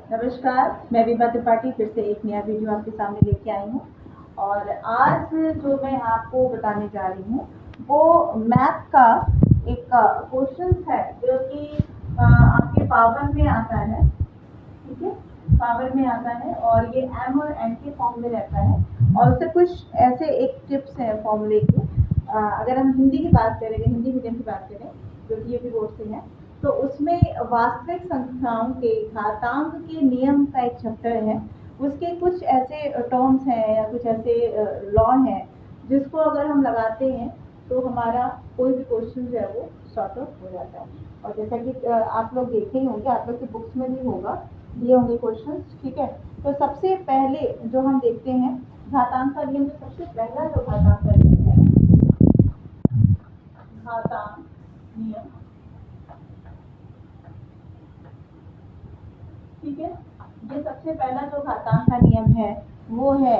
नमस्कार, मैं विभा त्रिपाठी फिर से एक नया वीडियो आपके सामने लेके आई हूँ। और आज जो मैं आपको बताने जा रही हूँ वो मैथ का एक क्वेश्चन है जो कि आपके पावर में आता है। ठीक है, पावर में आता है और ये एम और एन के फॉर्म में रहता है। और उससे कुछ ऐसे एक टिप्स हैं फॉर्मूले के। अगर हम हिंदी की बात करें, हिंदी मीडियम की बात करें जो कि यूपी बोर्ड से है, तो उसमें वास्तविक संख्याओं के घातांक के नियम का एक चैप्टर है। उसके कुछ ऐसे टर्म्स हैं या कुछ ऐसे लॉ हैं जिसको अगर हम लगाते हैं तो हमारा कोई भी क्वेश्चन जो है वो सॉर्ट आउट हो जाता है। और जैसा कि आप लोग देखे ही होंगे, आप लोग की बुक्स में भी होगा, दिए होंगे क्वेश्चंस। ठीक है, तो सबसे पहले जो हम देखते हैं घातांक का नियम, जो सबसे पहला जो घातांक का नियम है, घातांक नियम। ठीक है, ये सबसे पहला जो घातांक का नियम है वो है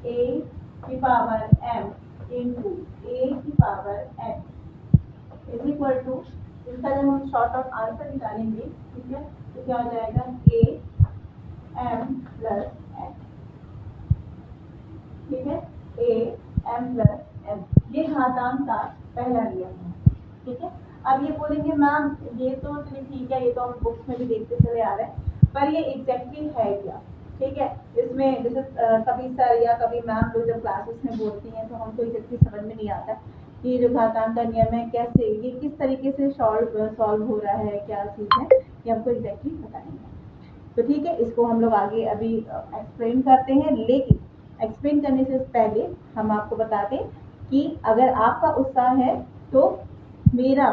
a की पावर m इंटू a की power n is equal to, इसका जब हम शॉर्ट ऑफ आंसर निकालेंगे, ठीक है, तो क्या हो जाएगा a m प्लस n। ठीक है, a m प्लस n, ये घातांक का पहला नियम है। ठीक है, अब ये बोलेंगे मैम ये तो चलिए ठीक है, ये तो हम बुक्स में भी देखते चले आ रहे हैं, पर ये एग्जैक्टली है क्या? ठीक है, इसमें जैसे कभी सर या कभी मैम लोग जब क्लासेस में बोलती हैं तो हमको एग्जैक्टली समझ में नहीं आता कि जो घातांक का नियम है कैसे, ये किस तरीके से सॉल्व हो रहा है, क्या चीज़ है, ये हमको एग्जैक्टली पता नहीं है। तो ठीक है, इसको हम लोग आगे अभी एक्सप्लेन करते हैं, लेकिन एक्सप्लेन करने से पहले हम आपको बता दें कि अगर आपका उत्साह है तो मेरा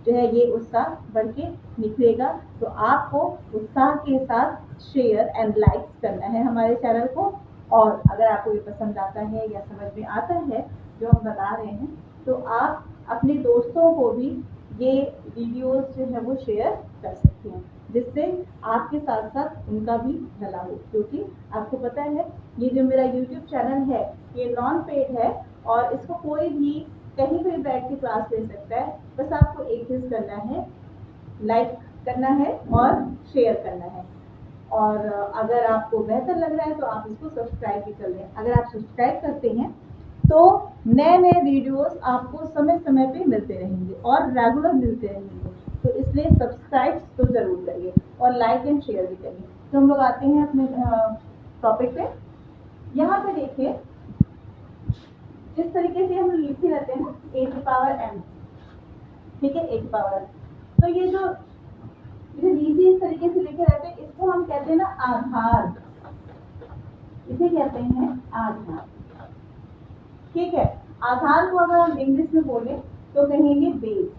जो है ये उत्साह बढ़ के निकलेगा। तो आपको उत्साह के साथ शेयर एंड लाइक करना है हमारे चैनल को। और अगर आपको ये पसंद आता है या समझ में आता है जो हम बता रहे हैं, तो आप अपने दोस्तों को भी ये वीडियोस जो है वो शेयर कर सकते हैं, जिससे आपके साथ साथ उनका भी भला हो। क्योंकि आपको पता है ये जो मेरा यूट्यूब चैनल है ये नॉन पेड है और इसको कोई भी कहीं भी बैठ के क्लास ले सकता है। बस आपको एक चीज करना है, लाइक करना है और शेयर करना है। और अगर आपको बेहतर लग रहा है तो आप इसको सब्सक्राइब भी कर लें। अगर आप सब्सक्राइब करते हैं तो नए नए वीडियोस आपको समय समय पे मिलते रहेंगे और रेगुलर मिलते रहेंगे। तो इसलिए सब्सक्राइब तो जरूर करिए और लाइक एंड शेयर भी करिए। तो हम लोग आते हैं अपने टॉपिक पे। यहाँ पे देखिए, जिस तरीके से हम लिखे रहते हैं ना a की पावर m, ठीक है, a की पावर m, तो ये जो नीचे इस तरीके से लिखे रहते हैं इसको हम कहते हैं ना आधार, इसे कहते हैं आधार। ठीक है, आधार को अगर हम इंग्लिश में बोले तो कहेंगे बेस।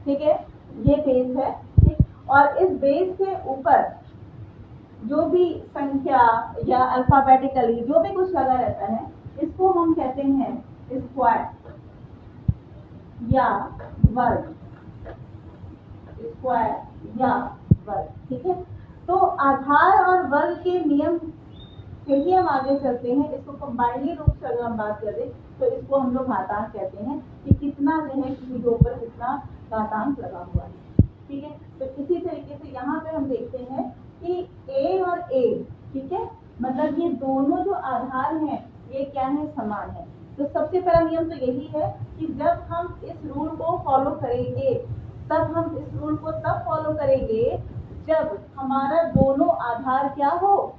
ठीक है, ये बेस है। ठीक, और इस बेस के ऊपर जो भी संख्या या अल्फाबेटिकली जो भी कुछ लगा रहता है इसको हम कहते हैं स्क्वायर या वर्ग, स्क्वायर या वर्ग। ठीक है, तो आधार और वर्ग के नियम से ही हम आगे चलते हैं। इसको कंबाइनली रूप से अगर हम बात करें तो इसको हम लोग घातांक कहते हैं कि कितना जो है किसी के ऊपर कितना घातांक लगा हुआ है। ठीक है, तो इसी तरीके से यहाँ पे हम देखते हैं कि a और a, ठीक है, मतलब ये दोनों जो आधार हैं ये क्या है, समान है। तो सबसे पहला नियम तो यही है कि जब हम इस रूल को फॉलो करेंगे, तब हम इस रूल को तब फॉलो करेंगे जब हमारा दोनों आधार क्या हो,